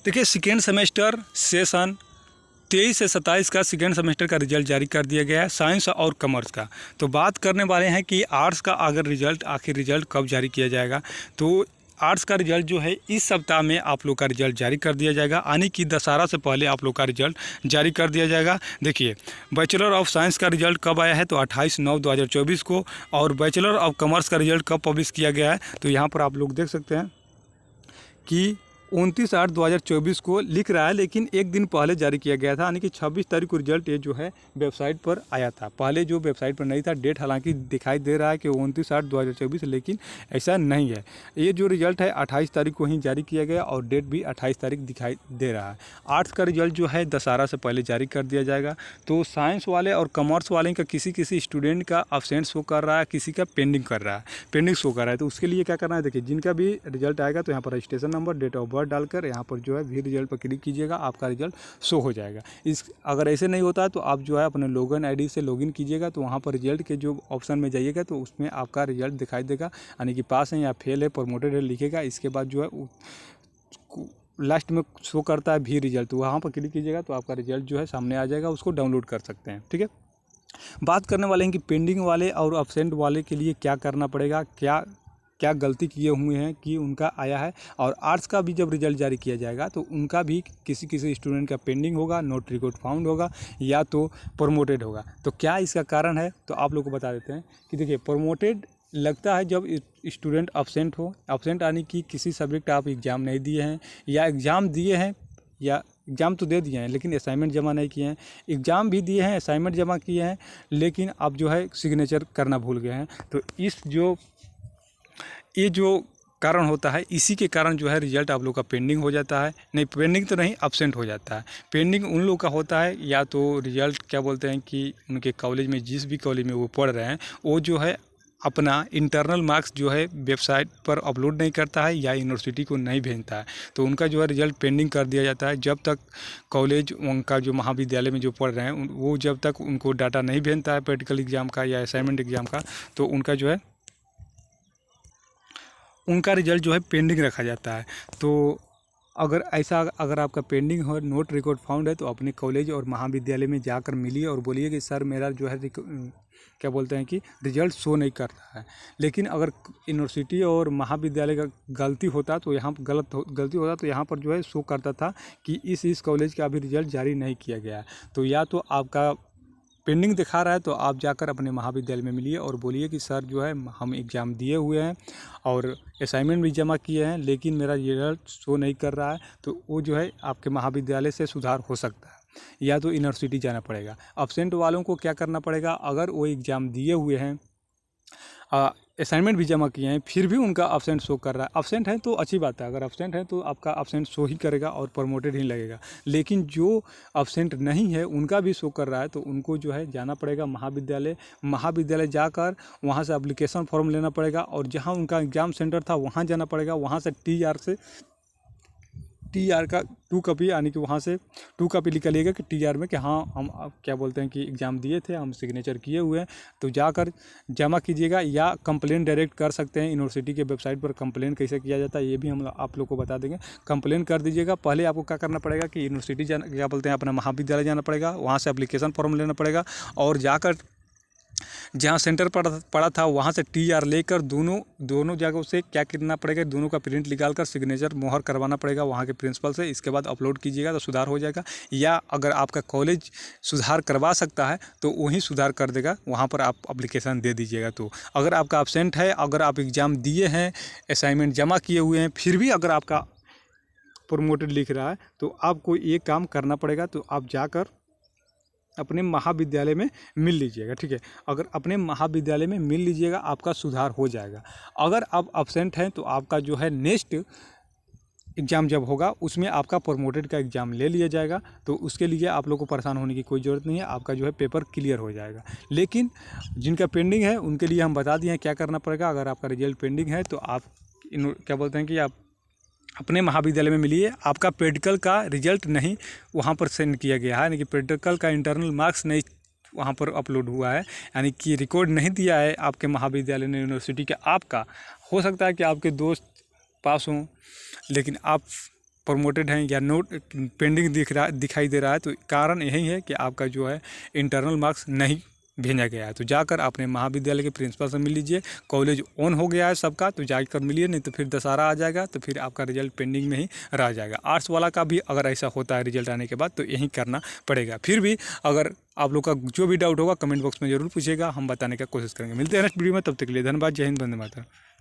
देखिए second semester session 23 से 27 का सेकेंड सेमेस्टर का रिजल्ट जारी कर दिया गया है साइंस और कॉमर्स का। तो बात करने वाले हैं कि आर्ट्स का अगर रिजल्ट आखिर रिजल्ट कब जारी किया जाएगा। तो आर्ट्स का रिजल्ट जो है इस सप्ताह में आप लोग का रिजल्ट जारी कर दिया जाएगा, यानी कि दशहरा से पहले आप लोग का रिजल्ट जारी कर दिया जाएगा। देखिए बैचलर ऑफ साइंस का रिजल्ट कब आया है, तो 28/9/2024 को, और बैचलर ऑफ कॉमर्स का रिजल्ट कब पब्लिश किया गया है, तो यहाँ पर आप लोग देख सकते हैं कि 29/8/2024 को लिख रहा है, लेकिन एक दिन पहले जारी किया गया था, यानी कि 26 तारीख को रिजल्ट ये जो है वेबसाइट पर आया था। पहले जो वेबसाइट पर नहीं था, डेट हालांकि दिखाई दे रहा है कि 29/8/2024, लेकिन ऐसा नहीं है। ये जो रिजल्ट है 28 तारीख को ही जारी किया गया और डेट भी 28 तारीख दिखाई दे रहा है। आर्ट्स का रिजल्ट जो है दशहरा से पहले जारी कर दिया जाएगा। तो साइंस वाले और कॉमर्स वाले का किसी स्टूडेंट का एब्सेंट शो कर रहा है, किसी का पेंडिंग शो कर रहा है। तो उसके लिए क्या करना है, देखिए जिनका भी रिजल्ट आएगा तो यहाँ पर registration number, date of birth डालकर यहाँ पर जो है भी रिजल्ट पर क्लिक कीजिएगा, आपका रिजल्ट शो हो जाएगा। अगर ऐसे नहीं होता तो आप जो है अपने लॉगिन आईडी से लॉगिन कीजिएगा, तो वहाँ पर रिजल्ट के जो ऑप्शन में जाइएगा तो उसमें आपका रिजल्ट दिखाई देगा, यानी कि पास है या फेल है, प्रमोटेड है लिखेगा। इसके बाद जो है लास्ट में शो करता है भी रिजल्ट, तो वहाँ पर क्लिक कीजिएगा तो आपका रिजल्ट जो है सामने आ जाएगा, उसको डाउनलोड कर सकते हैं। ठीक है, बात करने वाले हैं कि पेंडिंग वाले और एब्सेंट वाले के लिए क्या करना पड़ेगा, क्या गलती किए हुए हैं कि उनका आया है। और आर्ट्स का भी जब रिजल्ट जारी किया जाएगा तो उनका भी किसी स्टूडेंट का पेंडिंग होगा, नोट रिकॉर्ड फाउंड होगा या तो प्रमोटेड होगा। तो क्या इसका कारण है, तो आप लोग को बता देते हैं कि देखिए प्रमोटेड लगता है जब स्टूडेंट एब्सेंट हो। एब्सेंट यानी कि किसी सब्जेक्ट आप एग्ज़ाम नहीं दिए हैं, या एग्ज़ाम दिए हैं, या एग्ज़ाम तो दे दिए हैं लेकिन असाइनमेंट जमा नहीं किए हैं, एग्ज़ाम भी दिए हैं, असाइनमेंट जमा किए हैं, लेकिन आप जो है सिग्नेचर करना भूल गए हैं। तो ये जो कारण होता है, इसी के कारण जो है रिजल्ट आप लोग का पेंडिंग हो जाता है। नहीं, पेंडिंग तो नहीं, एब्सेंट हो जाता है। पेंडिंग उन लोग का होता है या तो रिजल्ट क्या बोलते हैं कि उनके कॉलेज में, जिस भी कॉलेज में वो पढ़ रहे हैं, वो जो है अपना इंटरनल मार्क्स जो है वेबसाइट पर अपलोड नहीं करता है या यूनिवर्सिटी को नहीं भेजता है, तो उनका जो है रिजल्ट पेंडिंग कर दिया जाता है। जब तक कॉलेज उनका जो महाविद्यालय में जो पढ़ रहे हैं वो जब तक उनको डाटा नहीं भेजता है प्रैक्टिकल एग्ज़ाम का या असाइनमेंट एग्ज़ाम का, तो उनका रिजल्ट जो है पेंडिंग रखा जाता है। तो अगर आपका पेंडिंग हो, नोट रिकॉर्ड फाउंड है, तो अपने कॉलेज और महाविद्यालय में जाकर मिलिए और बोलिए कि सर मेरा जो है क्या बोलते हैं कि रिजल्ट शो नहीं करता है। लेकिन अगर यूनिवर्सिटी और महाविद्यालय का गलती होता तो यहाँ गलती होता तो यहाँ पर जो है शो करता था कि इस कॉलेज का अभी रिजल्ट जारी नहीं किया गया है। तो या तो आपका पेंडिंग दिखा रहा है तो आप जाकर अपने महाविद्यालय में मिलिए और बोलिए कि सर जो है हम एग्ज़ाम दिए हुए हैं और असाइनमेंट भी जमा किए हैं, लेकिन मेरा रिजल्ट शो नहीं कर रहा है। तो वो जो है आपके महाविद्यालय से सुधार हो सकता है, या तो यूनिवर्सिटी जाना पड़ेगा। एब्सेंट वालों को क्या करना पड़ेगा, अगर वो एग्ज़ाम दिए हुए हैं, असाइनमेंट भी जमा किए हैं, फिर भी उनका एब्सेंट शो कर रहा है, एब्सेंट है तो अच्छी बात है, अगर एब्सेंट है तो आपका एब्सेंट शो ही करेगा और प्रमोटेड ही लगेगा। लेकिन जो एब्सेंट नहीं है उनका भी शो कर रहा है, तो उनको जो है जाना पड़ेगा महाविद्यालय जाकर वहाँ से एप्लीकेशन फॉर्म लेना पड़ेगा, और जहाँ उनका एग्ज़ाम सेंटर था वहाँ जाना पड़ेगा, वहाँ से टीआर का 2 कॉपी, यानी कि वहाँ से 2 कॉपी निकलेगा कि टीआर में कि हाँ हम क्या बोलते हैं कि एग्ज़ाम दिए थे, हम सिग्नेचर किए हुए हैं। तो जाकर जमा कीजिएगा, या कंप्लेन डायरेक्ट कर सकते हैं। यूनिवर्सिटी के वेबसाइट पर कंप्लेन कैसे किया जाता है ये भी हम आप लोग को बता देंगे। कंप्लेन कर दीजिएगा। पहले आपको क्या करना पड़ेगा कि यूनिवर्सिटी क्या बोलते हैं अपना महाविद्यालय जाना पड़ेगा, वहाँ से एप्लीकेशन फॉर्म लेना पड़ेगा, और जाकर जहाँ सेंटर पड़ा था वहाँ से टीआर लेकर दोनों जगहों से क्या करना पड़ेगा, दोनों का प्रिंट निकालकर सिग्नेचर मोहर करवाना पड़ेगा वहाँ के प्रिंसिपल से। इसके बाद अपलोड कीजिएगा तो सुधार हो जाएगा। या अगर आपका कॉलेज सुधार करवा सकता है तो वहीं सुधार कर देगा, वहाँ पर आप एप्लीकेशन दे दीजिएगा। तो अगर आपका एब्सेंट है, अगर आप एग्ज़ाम दिए हैं, असाइनमेंट जमा किए हुए हैं, फिर भी अगर आपका प्रमोटेड लिख रहा है, तो आपको ये काम करना पड़ेगा। तो आप जाकर अपने महाविद्यालय में मिल लीजिएगा। ठीक है, अगर अपने महाविद्यालय में मिल लीजिएगा आपका सुधार हो जाएगा। अगर आप एब्सेंट हैं तो आपका जो है नेक्स्ट एग्ज़ाम जब होगा उसमें आपका प्रमोटेड का एग्ज़ाम ले लिया जाएगा। तो उसके लिए आप लोग को परेशान होने की कोई ज़रूरत नहीं है, आपका जो है पेपर क्लियर हो जाएगा। लेकिन जिनका पेंडिंग है उनके लिए हम बता दिए हैं क्या करना पड़ेगा। अगर आपका रिजल्ट पेंडिंग है तो आप क्या बोलते हैं कि आप अपने महाविद्यालय में मिलिए। आपका प्रैक्टिकल का रिजल्ट नहीं वहाँ पर सेंड किया गया है, यानी कि प्रैक्टिकल का इंटरनल मार्क्स नहीं वहाँ पर अपलोड हुआ है, यानी कि रिकॉर्ड नहीं दिया है आपके महाविद्यालय ने, यूनिवर्सिटी का। आपका हो सकता है कि आपके दोस्त पास हों, लेकिन आप प्रमोटेड हैं या नोट पेंडिंग दिखाई दे रहा है, तो कारण यही है कि आपका जो है इंटरनल मार्क्स नहीं भेजा गया है। तो जाकर अपने महाविद्यालय के प्रिंसिपल से मिल लीजिए। कॉलेज ऑन हो गया है सबका, तो जाकर मिलिए, नहीं तो फिर दशहरा आ जाएगा तो फिर आपका रिजल्ट पेंडिंग में ही रह जाएगा। आर्ट्स वाला का भी अगर ऐसा होता है रिजल्ट आने के बाद, तो यही करना पड़ेगा। फिर भी अगर आप लोग का जो भी डाउट होगा कमेंट बॉक्स में जरूर पूछिएगा, हम बताने का कोशिश करेंगे। मिलते हैं नेक्स्ट वीडियो में, तब तक के लिए धन्यवाद। जय हिंद, वंदे मातरम।